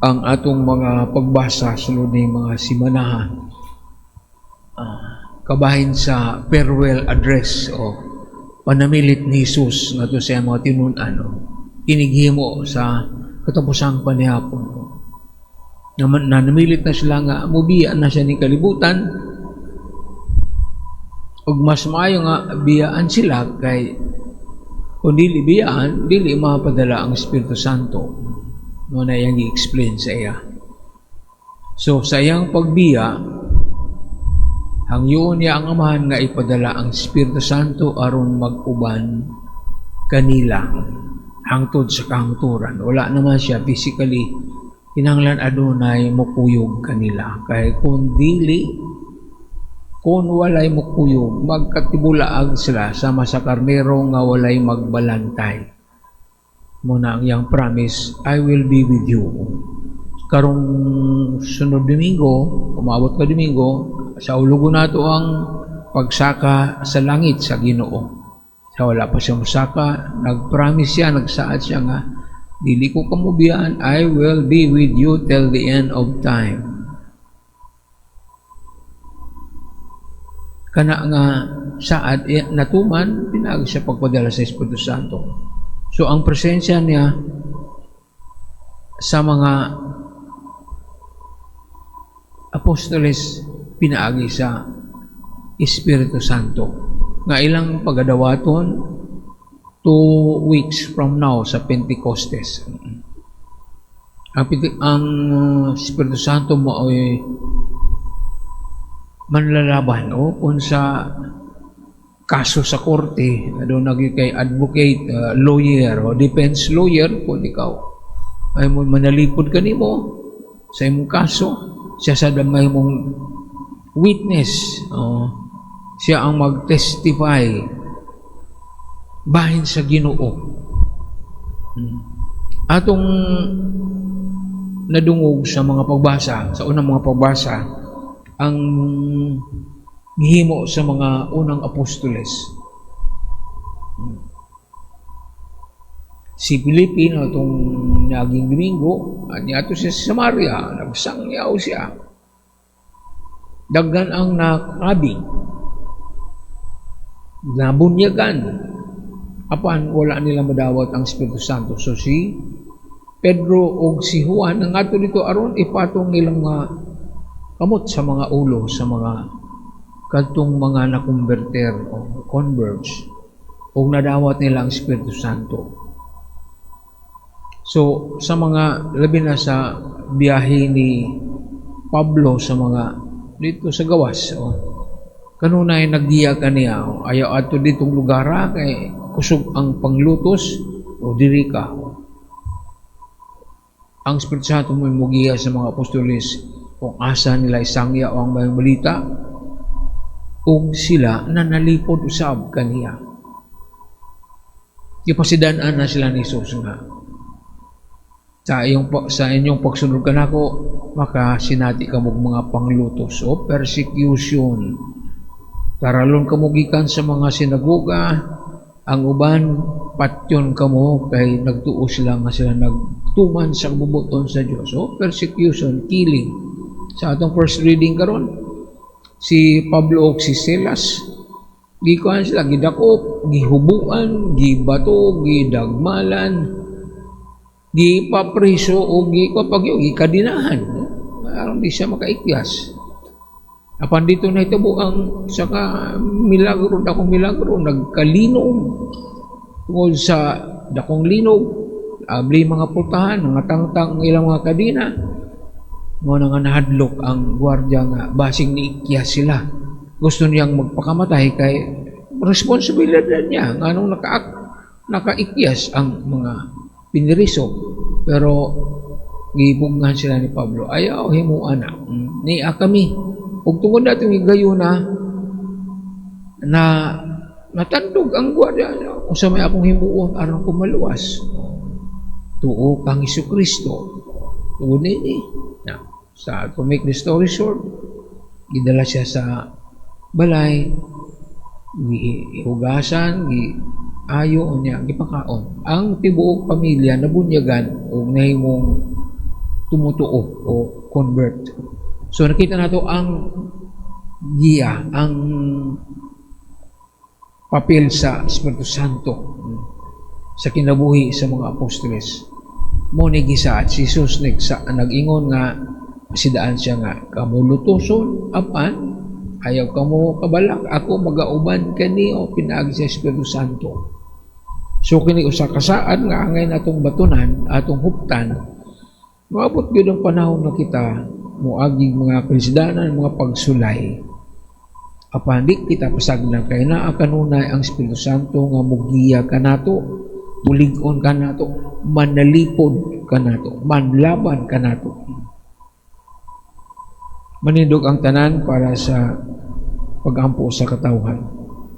ang atong mga pagbasa sulod ng mga simanahan kabahin sa farewell address o panamilit ni Jesus nga to sa mga tinunan kinighimo sa katapusang panihapon na namilit na sila nga mubiya na siya ni kalibutan ug mas maayo nga biyaan sila kay kung dili biyaan dili mapadala ang Espiritu Santo no na yang i-explain sa iya. So sa iyang pagbiya hangyoon niya ang Amahan nga ipadala ang Espiritu Santo aron mag-uban kanila hangtod sa kahangturan. Wala naman siya physically kinahanglan adunay mokuyog kanila kay kung walay mokuyog magkatibulaag sila sama sa karnero nga walay magbalantay. Muna ang iyang promise, I will be with you. Karong sunod Domingo, umabot ka Domingo, sa ulugo nato ang pagsaka sa langit sa Ginoo. Sa wala pa siya masaka, nag-promise siya, nagsaad siya nga, dili ko kamubiyaan, I will be with you till the end of time. Kana nga saad natuman, pinagi siya pagpadala sa Espiritu Santo. So ang presensya niya sa mga apostoles pinaagi sa Espiritu Santo nga ilang pagadawaton 2 weeks from now sa Pentecostes. Ang Espiritu Santo mo ay manlalaban kung sa kaso sa korte, doon naging kay advocate, lawyer o defense lawyer, kung ikaw ay mo manalipod ka nimo sa imong kaso, siya sa damay mong witness, siya ang mag-testify bahin sa Ginoo. Atong nadungog sa mga pagbasa, sa unang mga pagbasa, ang gihimo sa mga unang apostoles. Si Pilipino itong naging Domingo, niyato siya sa Samaria, nagsangyaw siya. Daghan ang nakabing, nabunyagan, apan wala nila madawat ang Espiritu Santo. So si Pedro o si Juan, ang ato dito aron ipatong nilang mga kamot sa mga ulo, sa mga kadtong mga nakonverter o converts o nadawat nila ang Espiritu Santo. So, sa mga, labi na sa biyahe ni Pablo sa mga, dito sa gawas, kanunay nagdiya kaniya, ayaw ato ditong lugar, kay kusog ang panglutos, o diri ka. Ang Espiritu Santo mo mugiya sa mga apostolis, kung asa nila isangya o ang mayang balita, kung sila na nalipod usab kaniya. Ipasidanaan na sila ni Jesus nga. Sa inyong pagsunod kanako, maka sinati ka mong mga panglutos o persecution. Taralon kamugikan sa mga sinagoga, ang uban patyon kamo kay nagtuo sila nga sila nagtuman sa bubuton sa Dios. O persecution, killing. Sa atong first reading karon, si Pablo o si Silas, gikuhan sila, gidakop, gihubuan, gibato, gidagmalan, gipapriso o gikadinahan. Parang di siya makaikyas. Apan dito na ito buang saka milagro, dakong milagro, nagkalinog tungkol sa dakong linog, abli mga pultahan, mga tangtang ilang mga kadina, mo nga nahadlok ang gwardiya nga basing niikyas sila. Gusto niyang magpakamatay kay responsibilidad niya nga nung nakaikyas ang mga piniriso. Pero gibugnan sila ni Pablo, ayaw himuan na. Niya kami. Ug tungod natin igayon na natandog ang gwardiya kung sa may akong himuon aron ko maluwas. Tuo kang Jesucristo. Tuo ni to make the story short, gidala siya sa balay, gihugasan, ayo niya gipakaon. Ang tibuok pamilya nabunyagan o nahimong tumutuo o convert. So nakita nato ang giya, ang papel sa Espiritu Santo sa kinabuhi sa mga apostoles. Mo ni gisaad si Jesus nag-ingon nga sidaan siya nga kamulutuson apan ayaw kamo kabalak ako magauban kani o pinaagi sa Espiritu Santo. So kini usa ka saad nga angay natong batunan atong huptan. Maabot gyud ang panahon na kita moagi mga presdanan mga pagsulay. Apan di kita pasagna kay naa kanunay ang Espiritu Santo nga mugiya kanato, mulig-on kanato, manalipod kanato, manlaban kanato. Manindog ang tanan para sa pagampo sa katawhan.